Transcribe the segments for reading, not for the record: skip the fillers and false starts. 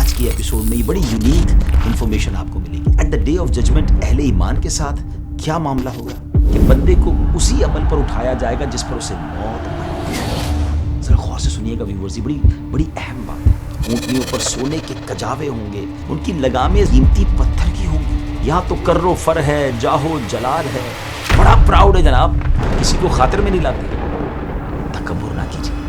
آج کی ایپیسوڈ میں یہ بڑی یونیک انفارمیشن آپ کو ملے گی. At the day of judgment اہل ایمان کے ساتھ کیا معاملہ ہوگا کہ بندے کو اسی عمل پر اٹھایا جائے گا جس پر اسے موت آئی. ذرا غور سے سنیے گا ویورز، یہ بڑی اہم بات ہے. اونٹنیوں پر سونے کے کجاوے ہوں گے، ان کی لگامیں قیمتی پتھر کی ہوں گی. یہاں تو کر و فر ہے، جاہو جلال ہے. بڑا پراؤڈ ہے جناب، کسی کو خاطر میں نہیں لاتے. تکبر نہ کیجیے.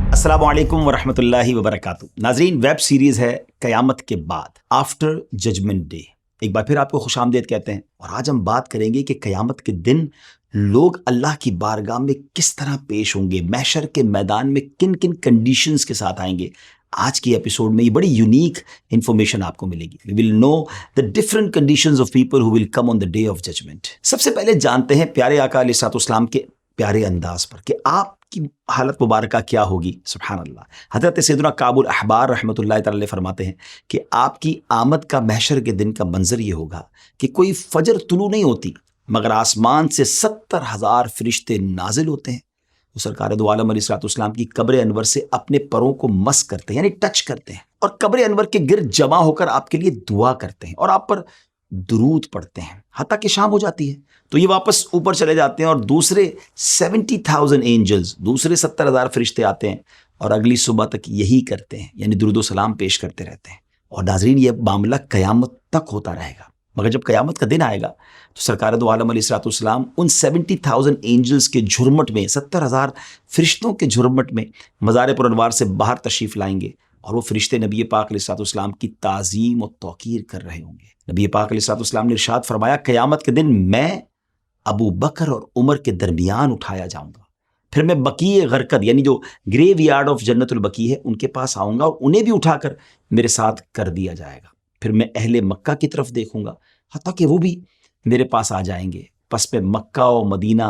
السلام علیکم ورحمۃ اللہ وبرکاتہ. ناظرین، ویب سیریز ہے قیامت کے بعد، آفٹر ججمنٹ ڈے. ایک بار پھر آپ کو خوش آمدید کہتے ہیں، اور آج ہم بات کریں گے کہ قیامت کے دن لوگ اللہ کی بارگاہ میں کس طرح پیش ہوں گے، محشر کے میدان میں کن کن کنڈیشنز کے ساتھ آئیں گے. آج کی ایپیسوڈ میں یہ بڑی یونیک انفارمیشن آپ کو ملے گی. We will know the different conditions of people who will come on the day of judgment. سب سے پہلے جانتے ہیں پیارے آقا علیہ الصلوۃ والسلام کے پیارے انداز پر کہ آپ کی حالت مبارکہ کیا ہوگی. سبحان اللہ. حضرت سیدنا کعب الاحبار رحمۃ اللہ تعالی علیہ فرماتے ہیں کہ آپ کی آمد کا محشر کے دن کا منظر یہ ہوگا کہ کوئی فجر طلوع نہیں ہوتی مگر آسمان سے 70,000 فرشتے نازل ہوتے ہیں. وہ سرکار دو عالم علیہ الصلوۃ والسلام کی قبر انور سے اپنے پروں کو مس کرتے ہیں، یعنی ٹچ کرتے ہیں، اور قبر انور کے گرد جمع ہو کر آپ کے لیے دعا کرتے ہیں اور آپ پر درود پڑھتے ہیں حتیٰ کہ شام ہو جاتی ہے. تو یہ واپس اوپر چلے جاتے ہیں اور دوسرے 70,000 اینجلز، دوسرے 70,000 فرشتے آتے ہیں اور اگلی صبح تک یہی کرتے ہیں، یعنی درود و سلام پیش کرتے رہتے ہیں. اور ناظرین، یہ معاملہ قیامت تک ہوتا رہے گا. مگر جب قیامت کا دن آئے گا تو سرکار دو عالم علیہ الصلوۃ والسلام ان 70,000 اینجلز کے جھرمٹ میں، 70,000 فرشتوں کے جھرمٹ میں مزار پر انوار سے باہر تشریف لائیں گے، اور وہ فرشتے نبی پاک علیہ الصلوۃ والسلام کی تعظیم و توقیر کر رہے ہوں گے. نبی پاک علیہ الصلوۃ والسلام نے ارشاد فرمایا، قیامت کے دن میں ابو بکر اور عمر کے درمیان اٹھایا جاؤں گا، پھر میں بقیع غرقد، یعنی جو گریو یارڈ آف جنت البقیع ہے، ان کے پاس آؤں گا اور انہیں بھی اٹھا کر میرے ساتھ کر دیا جائے گا. پھر میں اہل مکہ کی طرف دیکھوں گا حتیٰ کہ وہ بھی میرے پاس آ جائیں گے، پس میں مکہ و مدینہ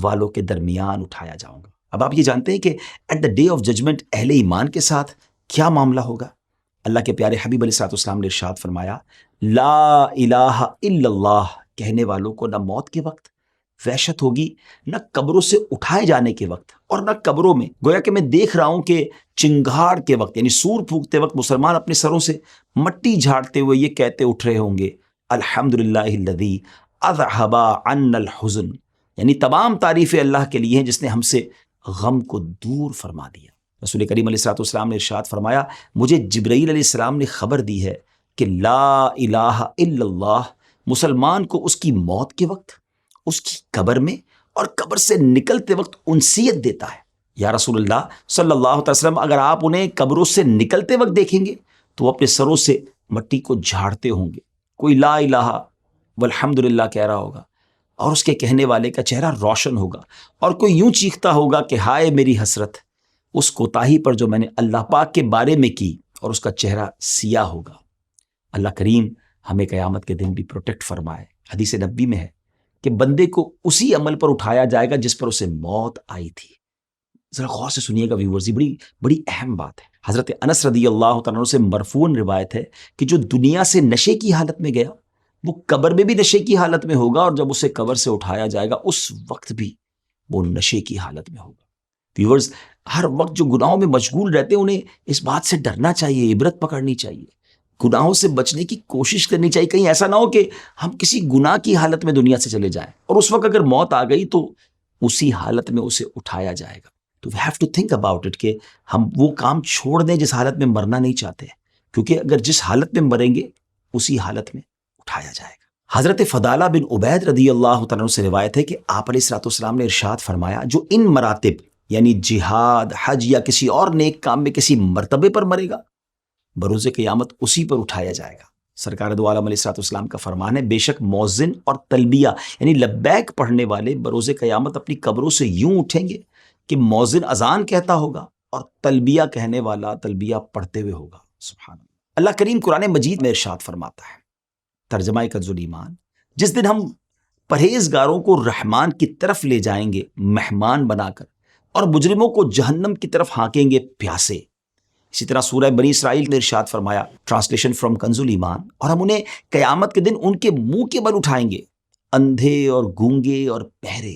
والوں کے درمیان اٹھایا جاؤں گا. اب آپ یہ جانتے ہیں کہ at the day of judgment اہل ایمان کے ساتھ کیا معاملہ ہوگا. اللہ کے پیارے حبیب علیہ الصلوۃ والسلام نے ارشاد فرمایا، لا الہ الا اللہ کہنے والوں کو نہ موت کے وقت وحشت ہوگی، نہ قبروں سے اٹھائے جانے کے وقت، اور نہ قبروں میں. گویا کہ میں دیکھ رہا ہوں کہ چنگھاڑ کے وقت، یعنی سور پھونکتے وقت مسلمان اپنے سروں سے مٹی جھاڑتے ہوئے یہ کہتے اٹھ رہے ہوں گے، الحمدللہ الذی اذھب عنا الحزن، یعنی تمام تعریفیں اللہ کے لیے ہیں جس نے ہم سے غم کو دور فرما دیا. رسول کریم علیہ الصلوۃ والسلام نے ارشاد فرمایا، مجھے جبرائیل علیہ السلام نے خبر دی ہے کہ لا الہ الا اللہ مسلمان کو اس کی موت کے وقت، اس کی قبر میں اور قبر سے نکلتے وقت انسیت دیتا ہے. یا رسول اللہ صلی اللہ علیہ وسلم، اگر آپ انہیں قبروں سے نکلتے وقت دیکھیں گے تو وہ اپنے سروں سے مٹی کو جھاڑتے ہوں گے. کوئی لا الہ والحمدللہ کہہ رہا ہوگا اور اس کے کہنے والے کا چہرہ روشن ہوگا، اور کوئی یوں چیختا ہوگا کہ ہائے میری حسرت اس کوتاہی پر جو میں نے اللہ پاک کے بارے میں کی، اور اس کا چہرہ سیاہ ہوگا. اللہ کریم ہمیں قیامت کے دن بھی پروٹیکٹ فرمائے. حدیث نبی میں ہے کہ بندے کو اسی عمل پر اٹھایا جائے گا جس پر اسے موت آئی تھی. ذرا غور سے سنیے گا ویورز، بڑی اہم بات ہے. حضرت انس رضی اللہ تعالیٰ عنہ سے مرفوعاً روایت ہے کہ جو دنیا سے نشے کی حالت میں گیا وہ قبر میں بھی نشے کی حالت میں ہوگا، اور جب اسے قبر سے اٹھایا جائے گا اس وقت بھی وہ نشے کی حالت میں ہوگا. ویورز، ہر وقت جو گناہوں میں مشغول رہتے ہیں انہیں اس بات سے ڈرنا چاہیے، عبرت پکڑنی چاہیے، گناہوں سے بچنے کی کوشش کرنی چاہیے. کہیں ایسا نہ ہو کہ ہم کسی گناہ کی حالت میں دنیا سے چلے جائیں اور اس وقت اگر موت آ گئی تو اسی حالت میں اسے اٹھایا جائے گا. تو we have to think about it کہ ہم وہ کام چھوڑ دیں جس حالت میں مرنا نہیں چاہتے، کیونکہ اگر جس حالت میں مریں گے اسی حالت میں اٹھایا جائے گا. حضرت فضالہ بن عبید رضی اللہ تعالیٰ عنہ سے روایت ہے کہ آپ علیہ الصلوۃ والسلام نے ارشاد فرمایا، جو ان مراتب یعنی جہاد، حج یا کسی اور نیک کام میں کسی مرتبے پر مرے گا، بروز قیامت اسی پر اٹھایا جائے گا. سرکار دو عالم علیہ الصلوۃ والسلام کا فرمان ہے، بے شک مؤذن اور تلبیہ یعنی لبیک پڑھنے والے بروز قیامت اپنی قبروں سے یوں اٹھیں گے کہ مؤذن اذان کہتا ہوگا اور تلبیہ کہنے والا تلبیہ پڑھتے ہوئے ہوگا. سبحان اللہ. اللہ کریم قرآن مجید میں ارشاد فرماتا ہے، ترجمہ کنز الایمان، جس دن ہم پرہیزگاروں کو رحمان کی طرف لے جائیں گے مہمان بنا کر، اور مجرموں کو جہنم کی طرف ہانکیں گے پیاسے. اسی طرح سورہ بنی اسرائیل میں ارشاد فرمایا، ٹرانسلیشن فرام کنز الایمان، اور ہم انہیں قیامت کے دن ان کے منہ کے بل اٹھائیں گے، اندھے اور گونگے اور بہرے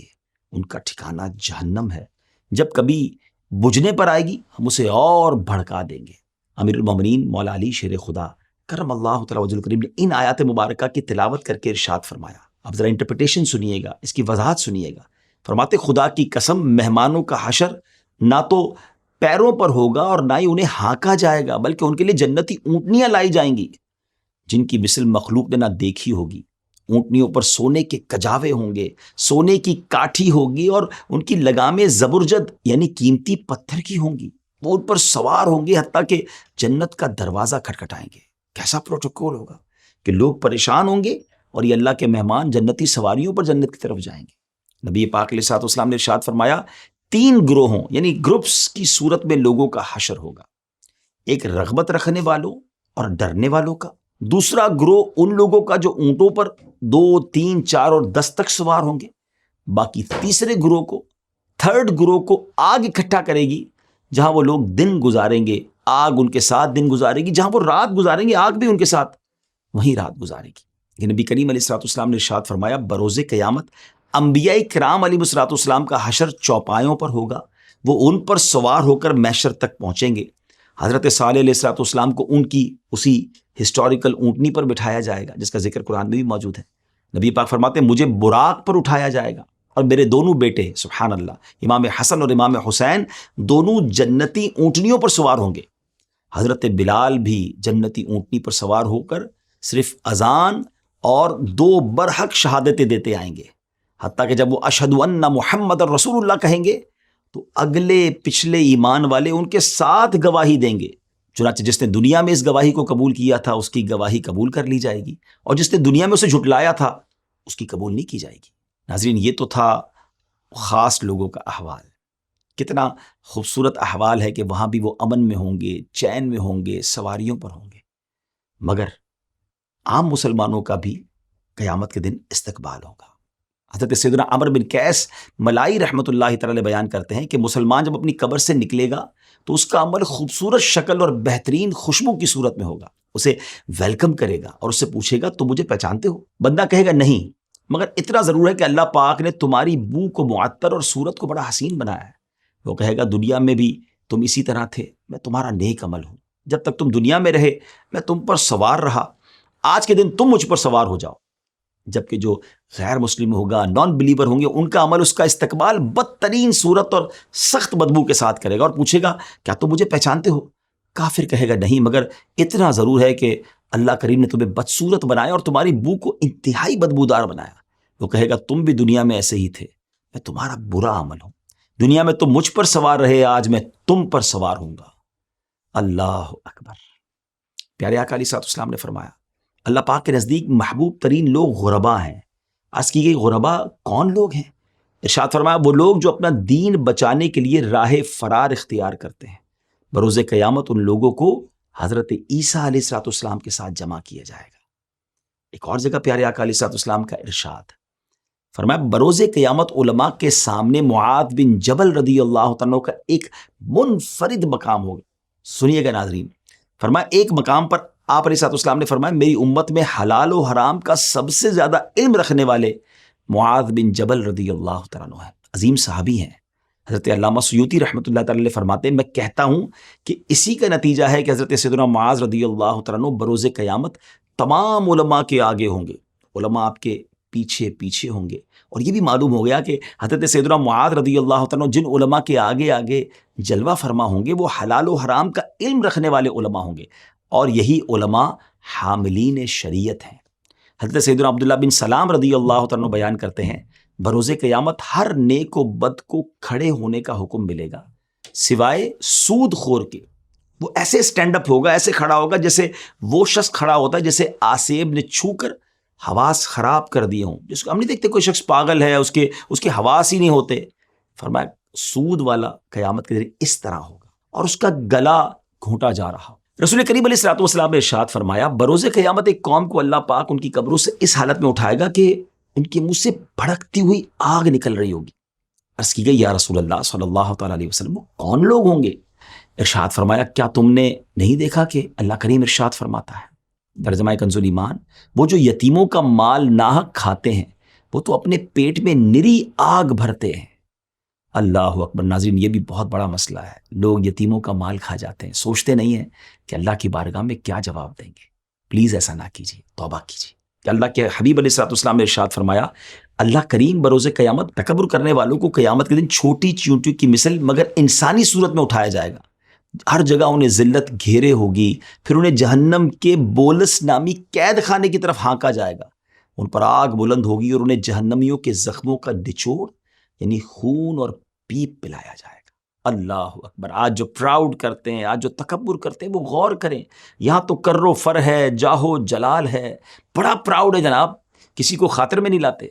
ان کا ٹھکانہ جہنم ہے، جب کبھی بجھنے پر آئے گی ہم اسے اور بھڑکا دیں گے۔ امیر المومنین مولا علی شیر خدا کرم اللہ تعالی وجہ الکریم نے ان آیات مبارکہ کی تلاوت کر کے ارشاد فرمایا۔ اب ذرا انٹرپریٹیشن سنیے گا، اس کی وضاحت سنیے گا۔ فرماتے خدا کی قسم مہمانوں کا حشر نہ تو پیروں پر ہوگا اور نہ ہی انہیں ہانکا جائے گا، بلکہ ان کے لیے جنتی اونٹنیاں لائی جائیں گی جن کی مثل مخلوق نے نہ دیکھی ہوگی۔ اونٹنیوں پر سونے کے کجاوے ہوں گے، سونے کی کاٹھی ہوگی اور ان کی لگامیں زبرجد یعنی قیمتی پتھر کی ہوں گی۔ وہ ان پر سوار ہوں گے حتیٰ کہ جنت کا دروازہ کھٹکھٹائیں گے۔ کیسا پروٹوکول ہوگا کہ لوگ پریشان ہوں گے اور یہ اللہ کے مہمان جنتی سواریوں پر جنت کی طرف جائیں گے۔ نبی پاک علیہ الصلوۃ والسلام نے ارشاد فرمایا 3 گروہوں یعنی گروپس کی صورت میں لوگوں کا حشر ہوگا، ایک رغبت رکھنے والوں اور ڈرنے والوں کا، دوسرا گروہ ان لوگوں کا جو اونٹوں پر 2 3 4 اور 10 تک سوار ہوں گے، باقی تیسرے گروہ کو، تھرڈ گروہ کو آگ اکٹھا کرے گی جہاں وہ لوگ دن گزاریں گے، آگ ان کے ساتھ دن گزارے گی، جہاں وہ رات گزاریں گے آگ بھی ان کے ساتھ وہیں رات گزارے گی۔ یہ نبی کریم علیہ الصلوۃ والسلام نے ارشاد فرمایا بروز قیامت انبیاء کرام علیہ الصلوۃ والسلام کا حشر چوپایوں پر ہوگا، وہ ان پر سوار ہو کر محشر تک پہنچیں گے۔ حضرت صالح علیہ الصلوۃ والسلام کو ان کی اسی ہسٹوریکل اونٹنی پر بٹھایا جائے گا جس کا ذکر قرآن میں بھی موجود ہے۔ نبی پاک فرماتے ہیں مجھے براق پر اٹھایا جائے گا اور میرے دونوں بیٹے سبحان اللہ امام حسن اور امام حسین دونوں جنتی اونٹنیوں پر سوار ہوں گے۔ حضرت بلال بھی جنتی اونٹنی پر سوار ہو کر صرف اذان اور 2 برحق شہادتیں دیتے آئیں گے، حتیٰ کہ جب وہ اشہد ان محمد رسول اللہ کہیں گے تو اگلے پچھلے ایمان والے ان کے ساتھ گواہی دیں گے۔ چنانچہ جس نے دنیا میں اس گواہی کو قبول کیا تھا اس کی گواہی قبول کر لی جائے گی، اور جس نے دنیا میں اسے جھٹلایا تھا اس کی قبول نہیں کی جائے گی۔ ناظرین یہ تو تھا خاص لوگوں کا احوال، کتنا خوبصورت احوال ہے کہ وہاں بھی وہ امن میں ہوں گے، چین میں ہوں گے، سواریوں پر ہوں گے۔ مگر عام مسلمانوں کا بھی قیامت کے دن استقبال ہوگا۔ حضرت سیدنا عمرو بن قیس ملائی رحمۃ اللہ تعالی بیان کرتے ہیں کہ مسلمان جب اپنی قبر سے نکلے گا تو اس کا عمل خوبصورت شکل اور بہترین خوشبو کی صورت میں ہوگا، اسے ویلکم کرے گا اور اس سے پوچھے گا تم مجھے پہچانتے ہو؟ بندہ کہے گا نہیں، مگر اتنا ضرور ہے کہ اللہ پاک نے تمہاری بو کو معطر اور صورت کو بڑا حسین بنایا ہے۔ وہ کہے گا دنیا میں بھی تم اسی طرح تھے، میں تمہارا نیک عمل ہوں، جب تک تم دنیا میں رہے میں تم پر سوار رہا، آج کے دن تم مجھ پر سوار ہو جاؤ۔ جبکہ جو غیر مسلم ہوگا، نان بلیور ہوں گے، ان کا عمل اس کا استقبال بدترین صورت اور سخت بدبو کے ساتھ کرے گا اور پوچھے گا کیا تم مجھے پہچانتے ہو؟ کافر کہے گا نہیں، مگر اتنا ضرور ہے کہ اللہ کریم نے تمہیں بدصورت بنایا اور تمہاری بو کو انتہائی بدبودار بنایا۔ وہ کہے گا تم بھی دنیا میں ایسے ہی تھے، میں تمہارا برا عمل ہوں، دنیا میں تم مجھ پر سوار رہے، آج میں تم پر سوار ہوں گا۔ اللہ اکبر۔ پیارے آقا علیہ الصلوۃ والسلام نے فرمایا اللہ پاک کے نزدیک محبوب ترین لوگ غربا ہیں۔ عرض کی گئی غربا کون لوگ ہیں؟ ارشاد فرمایا وہ لوگ جو اپنا دین بچانے کے لیے راہ فرار اختیار کرتے ہیں۔ بروز قیامت ان لوگوں کو حضرت عیسیٰ علیہ الصلوۃ والسلام کے ساتھ جمع کیا جائے گا۔ ایک اور جگہ پیارے آقا علیہ الصلوۃ والسلام کا ارشاد فرمایا بروز قیامت علماء کے سامنے معاذ بن جبل رضی اللہ تعالیٰ کا ایک منفرد مقام ہوگا۔ سنیے گا ناظرین، فرمایا ایک مقام پر آپ علیہ الصلوۃ والسلام نے فرمایا میری امت میں حلال و حرام کا سب سے زیادہ علم رکھنے والے معاذ بن جبل رضی اللہ تعالیٰ عنہ ہیں، عظیم صحابی ہیں۔ حضرت علامہ سیوطی رحمۃ اللہ تعالیٰ علیہ فرماتے ہیں میں کہتا ہوں کہ اسی کا نتیجہ ہے کہ حضرت سیدنا معاذ رضی اللہ تعالیٰ عنہ بروز قیامت تمام علماء کے آگے ہوں گے، علماء آپ کے پیچھے پیچھے ہوں گے۔ اور یہ بھی معلوم ہو گیا کہ حضرت سیدنا معاذ رضی اللہ تعالیٰ عنہ جن علماء کے آگے آگے جلوہ فرما ہوں گے وہ حلال و حرام کا علم رکھنے والے علماء ہوں گے، اور یہی علماء حاملین شریعت ہیں۔ حضرت سیدنا عبداللہ بن سلام رضی اللہ تعالیٰ عنہ بیان کرتے ہیں بروز قیامت ہر نیک و بد کو کھڑے ہونے کا حکم ملے گا سوائے سود خور کے۔ وہ ایسے سٹینڈ اپ ہوگا، ایسے کھڑا ہوگا جیسے وہ شخص کھڑا ہوتا ہے جسے آسیب نے چھو کر حواس خراب کر دیے ہوں، جس کو ہم نہیں دیکھتے کوئی شخص پاگل ہے اس کے حواس ہی نہیں ہوتے۔ فرمایا سود والا قیامت کے دن اس طرح ہوگا اور اس کا گلا گھونٹا جا رہا ہو۔ رسول کریم علیہ الصلوۃ والسلام نے ارشاد فرمایا بروز قیامت ایک قوم کو اللہ پاک ان کی قبروں سے اس حالت میں اٹھائے گا کہ ان کے منہ سے بھڑکتی ہوئی آگ نکل رہی ہوگی۔ عرض کی گئی یا رسول اللہ صلی اللہ تعالیٰ علیہ وسلم وہ کون لوگ ہوں گے؟ ارشاد فرمایا کیا تم نے نہیں دیکھا کہ اللہ کریم ارشاد فرماتا ہے ترجمہ کنز ایمان وہ جو یتیموں کا مال ناحق کھاتے ہیں وہ تو اپنے پیٹ میں نری آگ بھرتے ہیں، اللہ اکبر. ناظرین یہ بھی بہت بڑا مسئلہ ہے. لوگ یتیموں کا مال کھا جاتے ہیں, سوچتے نہیں ہیں کہ اللہ کی بارگاہ میں کیا جواب دیں گے. پلیز ایسا نہ کیجیے, توبہ کیجیے. کہ اللہ کے حبیب علیہ الصلوۃ والسلام نے ارشاد فرمایا, اللہ کریم بروز قیامت تکبر کرنے والوں کو قیامت کے دن چھوٹی چیونٹی کی مثل مگر انسانی صورت میں اٹھایا جائے گا. ہر جگہ انہیں ذلت گھیرے ہوگی, پھر انہیں جہنم کے بولس نامی قید خانے کی طرف ہانکا جائے گا. ان پر آگ بلند ہوگی اور انہیں جہنمیوں کے زخموں کا نچوڑ یعنی خون اور پیپ پلایا جائے گا. اللہ اکبر. آج جو پراؤڈ کرتے ہیں, آج جو تکبر کرتے ہیں, وہ غور کریں. یہاں تو کر و فر ہے, جاہو جلال ہے, بڑا پراؤڈ ہے جناب, کسی کو خاطر میں نہیں لاتے.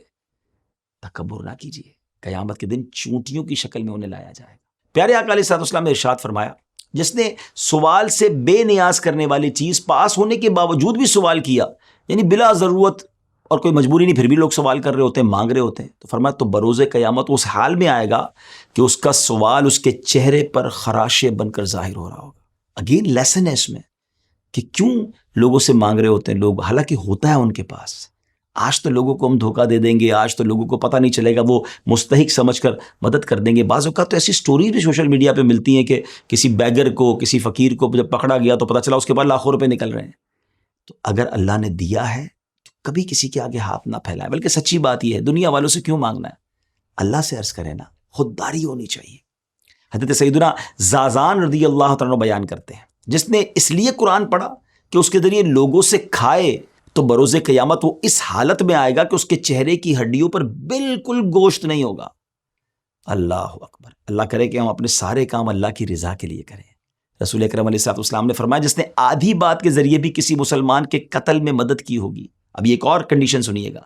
تکبر نہ کیجیے, قیامت کے دن چونٹیوں کی شکل میں انہیں لایا جائے گا. پیارے آقا علیہ الصلوۃ والسلام نے ارشاد فرمایا, جس نے سوال سے بے نیاز کرنے والی چیز پاس ہونے کے باوجود بھی سوال کیا, یعنی بلا ضرورت اور کوئی مجبوری نہیں, پھر بھی لوگ سوال کر رہے ہوتے ہیں, مانگ رہے ہوتے ہیں, تو فرمایا تو بروز قیامت اس حال میں آئے گا کہ اس کا سوال اس کے چہرے پر خراشے بن کر ظاہر ہو رہا ہوگا. اگین لیسن ہے اس میں کہ کیوں لوگوں سے مانگ رہے ہوتے ہیں لوگ, حالانکہ ہوتا ہے ان کے پاس. آج تو لوگوں کو ہم دھوکہ دے دیں گے, آج تو لوگوں کو پتہ نہیں چلے گا, وہ مستحق سمجھ کر مدد کر دیں گے. بعض اوقات تو ایسی سٹوری بھی سوشل میڈیا پہ ملتی ہیں کہ کسی بیگر کو, کسی فقیر کو جب پکڑا گیا تو پتہ چلا اس کے بعد لاکھوں روپے نکل رہے ہیں. تو اگر اللہ نے دیا ہے تو کبھی کسی کے آگے ہاتھ نہ پھیلائے, بلکہ سچی بات یہ ہے, دنیا والوں سے کیوں مانگنا ہے, اللہ سے عرض کرے نا. خودداری ہونی چاہیے. حضرت سیدنا زازان رضی اللہ تعالیٰ عنہ بیان کرتے ہیں, جس نے اس لیے قرآن پڑھا کہ اس کے ذریعے لوگوں سے کھائے تو بروز قیامت وہ اس حالت میں آئے گا کہ اس کے چہرے کی ہڈیوں پر بالکل گوشت نہیں ہوگا. اللہ اکبر. اللہ کرے کہ ہم اپنے سارے کام اللہ کی رضا کے لیے کریں. رسول اکرم علیہ الصلوۃ والسلام نے فرمایا, جس نے آدھی بات کے ذریعے بھی کسی مسلمان کے قتل میں مدد کی ہوگی. اب یہ ایک اور کنڈیشن سنیے گا,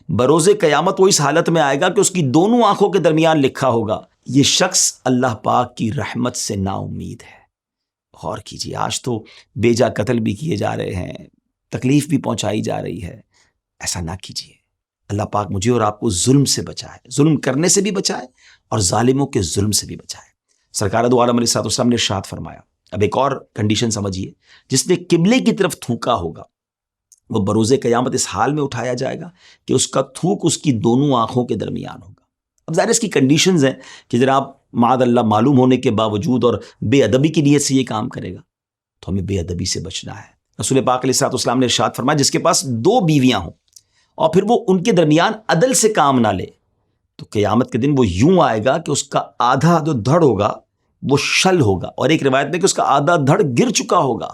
بروز قیامت وہ اس حالت میں آئے گا کہ اس کی دونوں آنکھوں کے درمیان لکھا ہوگا, یہ شخص اللہ پاک کی رحمت سے نا امید ہے. غور کیجیے, آج تو بے جا قتل بھی کیے جا رہے ہیں, تکلیف بھی پہنچائی جا رہی ہے. ایسا نہ کیجیے. اللہ پاک مجھے اور آپ کو ظلم سے بچائے, ظلم کرنے سے بھی بچائے اور ظالموں کے ظلم سے بھی بچائے. سرکار دو عالم علیہ الصلوۃ والسلام نے ارشاد فرمایا, اب ایک اور کنڈیشن سمجھیے, جس نے قبلے کی طرف تھوکا ہوگا وہ بروز قیامت اس حال میں اٹھایا جائے گا کہ اس کا تھوک اس کی دونوں آنکھوں کے درمیان ہوگا. اب ظاہر اس کی کنڈیشنز ہیں کہ جناب معاذ اللہ معلوم ہونے کے باوجود اور بے ادبی کی نیت سے یہ کام کرے گا, تو ہمیں بے ادبی سے بچنا ہے. رسول پاک علیہ الصلوۃ والسلام نے ارشاد فرمایا, جس کے پاس 2 بیویاں ہوں اور پھر وہ ان کے درمیان عدل سے کام نہ لے, تو قیامت کے دن وہ یوں آئے گا کہ اس کا آدھا جو دھڑ ہوگا وہ شل ہوگا, اور ایک روایت میں کہ اس کا آدھا دھڑ گر چکا ہوگا.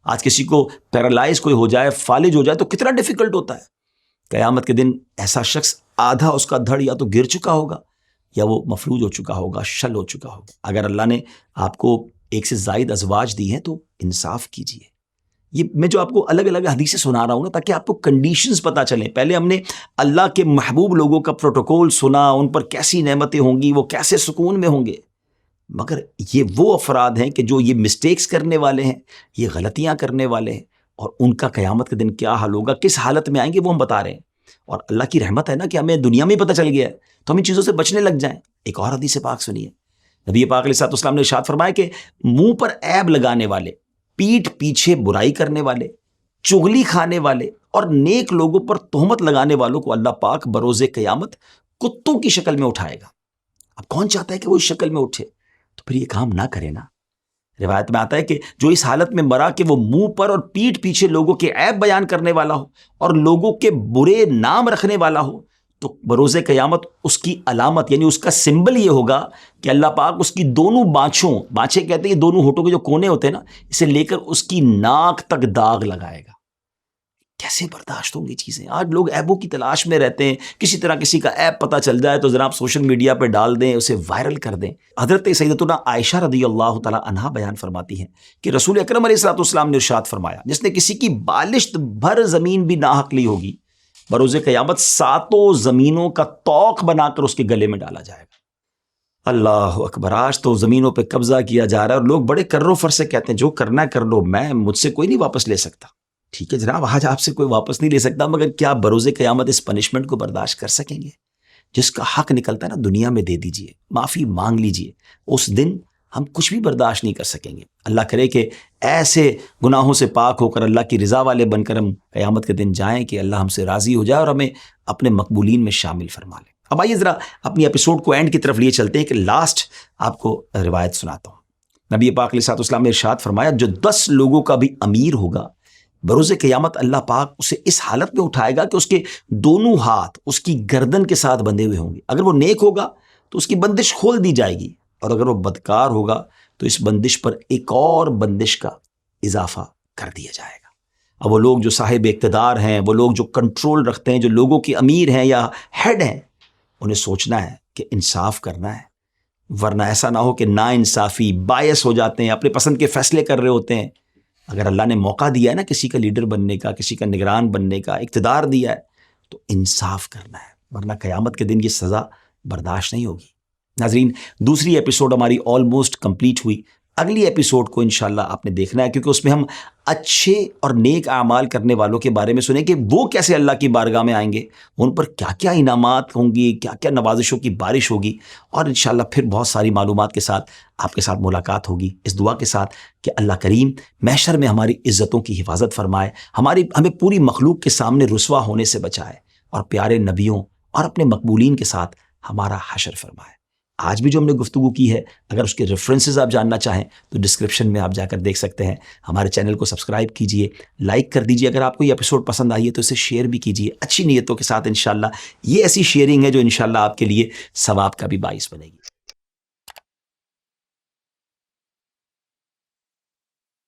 آج کسی کو پیرالائز کوئی ہو جائے, فالج ہو جائے تو کتنا ڈیفیکلٹ ہوتا ہے. قیامت کے دن ایسا شخص آدھا اس کا دھڑ یا تو گر چکا ہوگا یا وہ مفلوج ہو چکا ہوگا, شل ہو چکا ہوگا. اگر اللہ نے آپ کو ایک سے زائد ازواج دی ہیں تو انصاف کیجیے. یہ میں جو آپ کو الگ الگ حدیثیں سنا رہا ہوں نا, تاکہ آپ کو کنڈیشنز پتہ چلیں. پہلے ہم نے اللہ کے محبوب لوگوں کا پروٹوکول سنا, ان پر کیسی نعمتیں ہوں گی, وہ کیسے سکون میں ہوں گے. مگر یہ وہ افراد ہیں کہ جو یہ مسٹیکس کرنے والے ہیں, یہ غلطیاں کرنے والے ہیں, اور ان کا قیامت کے دن کیا حال ہوگا, کس حالت میں آئیں گے, وہ ہم بتا رہے ہیں. اور اللہ کی رحمت ہے نا کہ ہمیں دنیا میں پتہ چل گیا ہے, تو ہم ان چیزوں سے بچنے لگ جائیں. ایک اور حدیث پاک سنیے. نبی پاک علیہ الصلوۃ والسلام نے ارشاد فرمایا کہ منہ پر عیب لگانے والے, پیٹھ پیچھے برائی کرنے والے, چغلی کھانے والے اور نیک لوگوں پر تہمت لگانے والوں کو اللہ پاک بروز قیامت کتوں کی شکل میں اٹھائے گا. اب کون چاہتا ہے کہ وہ اس شکل میں اٹھے, تو پھر یہ کام نہ کرے نا. روایت میں آتا ہے کہ جو اس حالت میں مرا کہ وہ منہ پر اور پیٹھ پیچھے لوگوں کے عیب بیان کرنے والا ہو اور لوگوں کے برے نام رکھنے والا ہو, تو بروز قیامت اس کی علامت یعنی اس کا سمبل یہ ہوگا کہ اللہ پاک اس کی دونوں بانچیں کہتے ہیں یہ دونوں ہونٹوں کے جو کونے ہوتے ہیں نا, اسے لے کر اس کی ناک تک داغ لگائے گا. کیسے برداشت ہوں گی چیزیں. آج لوگ عیبوں کی تلاش میں رہتے ہیں, کسی طرح کسی کا عیب پتہ چل جائے تو ذرا آپ سوشل میڈیا پہ ڈال دیں, اسے وائرل کر دیں. حضرت سیدتنا عائشہ رضی اللہ تعالیٰ عنہا بیان فرماتی ہیں کہ رسول اکرم علیہ الصلوۃ والسلام نے ارشاد فرمایا, جس نے کسی کی بالشت بھر زمین بھی ناحق لی ہوگی, بروز قیامت 7 زمینوں کا طوق بنا کر اس کے گلے میں ڈالا جائے گا. اللہ اکبر. آج تو زمینوں پہ قبضہ کیا جا رہا ہے اور لوگ بڑے کرو فر سے کہتے ہیں جو کرنا ہے کر لو, مجھ سے کوئی نہیں واپس لے سکتا. ٹھیک ہے جناب, آج آپ سے کوئی واپس نہیں لے سکتا, مگر کیا بروز قیامت اس پنشمنٹ کو برداشت کر سکیں گے؟ جس کا حق نکلتا ہے نا دنیا میں دے دیجئے, معافی مانگ لیجئے. اس دن ہم کچھ بھی برداشت نہیں کر سکیں گے. اللہ کرے کہ ایسے گناہوں سے پاک ہو کر اللہ کی رضا والے بن کر ہم قیامت کے دن جائیں کہ اللہ ہم سے راضی ہو جائے اور ہمیں اپنے مقبولین میں شامل فرما لے. اب آئیے ذرا اپنی ایپیسوڈ کو اینڈ کی طرف لیے چلتے ہیں کہ لاسٹ آپ کو روایت سناتا ہوں۔ نبی پاک علیہ الصلوۃ والسلام نے ارشاد فرمایا، جو 10 لوگوں کا بھی امیر ہوگا بروز قیامت اللہ پاک اسے اس حالت میں اٹھائے گا کہ اس کے دونوں ہاتھ اس کی گردن کے ساتھ بندھے ہوئے ہوں گے۔ اگر وہ نیک ہوگا تو اس کی بندش کھول دی جائے گی، اور اگر وہ بدکار ہوگا تو اس بندش پر ایک اور بندش کا اضافہ کر دیا جائے گا۔ اب وہ لوگ جو صاحب اقتدار ہیں، وہ لوگ جو کنٹرول رکھتے ہیں، جو لوگوں کے امیر ہیں یا ہیڈ ہیں، انہیں سوچنا ہے کہ انصاف کرنا ہے، ورنہ ایسا نہ ہو کہ نا انصافی بائس ہو جاتے ہیں، اپنے پسند کے فیصلے کر رہے ہوتے ہیں۔ اگر اللہ نے موقع دیا ہے نا کسی کا لیڈر بننے کا، کسی کا نگران بننے کا، اقتدار دیا ہے، تو انصاف کرنا ہے، ورنہ قیامت کے دن یہ سزا برداشت نہیں ہوگی۔ ناظرین، دوسری ایپیسوڈ ہماری آلموسٹ کمپلیٹ ہوئی۔ اگلی ایپیسوڈ کو انشاءاللہ آپ نے دیکھنا ہے، کیونکہ اس میں ہم اچھے اور نیک اعمال کرنے والوں کے بارے میں سنیں کہ وہ کیسے اللہ کی بارگاہ میں آئیں گے، ان پر کیا کیا انعامات ہوں گی، کیا کیا نوازشوں کی بارش ہوگی، اور انشاءاللہ پھر بہت ساری معلومات کے ساتھ آپ کے ساتھ ملاقات ہوگی، اس دعا کے ساتھ کہ اللہ کریم محشر میں ہماری عزتوں کی حفاظت فرمائے، ہمیں پوری مخلوق کے سامنے رسوا ہونے سے بچائے، اور پیارے نبیوں اور اپنے مقبولین کے ساتھ ہمارا حشر فرمائے۔ آج بھی جو ہم نے گفتگو کی ہے، اگر اس کے ریفرنسز آپ جاننا چاہیں تو ڈسکرپشن میں آپ جا کر دیکھ سکتے ہیں۔ ہمارے چینل کو سبسکرائب کیجئے، لائک کر دیجئے، اگر آپ کو یہ ایپیسوڈ پسند آئی ہے تو اسے شیئر بھی کیجئے اچھی نیتوں کے ساتھ۔ انشاءاللہ یہ ایسی شیئرنگ ہے جو انشاءاللہ آپ کے لیے ثواب کا بھی باعث بنے گی۔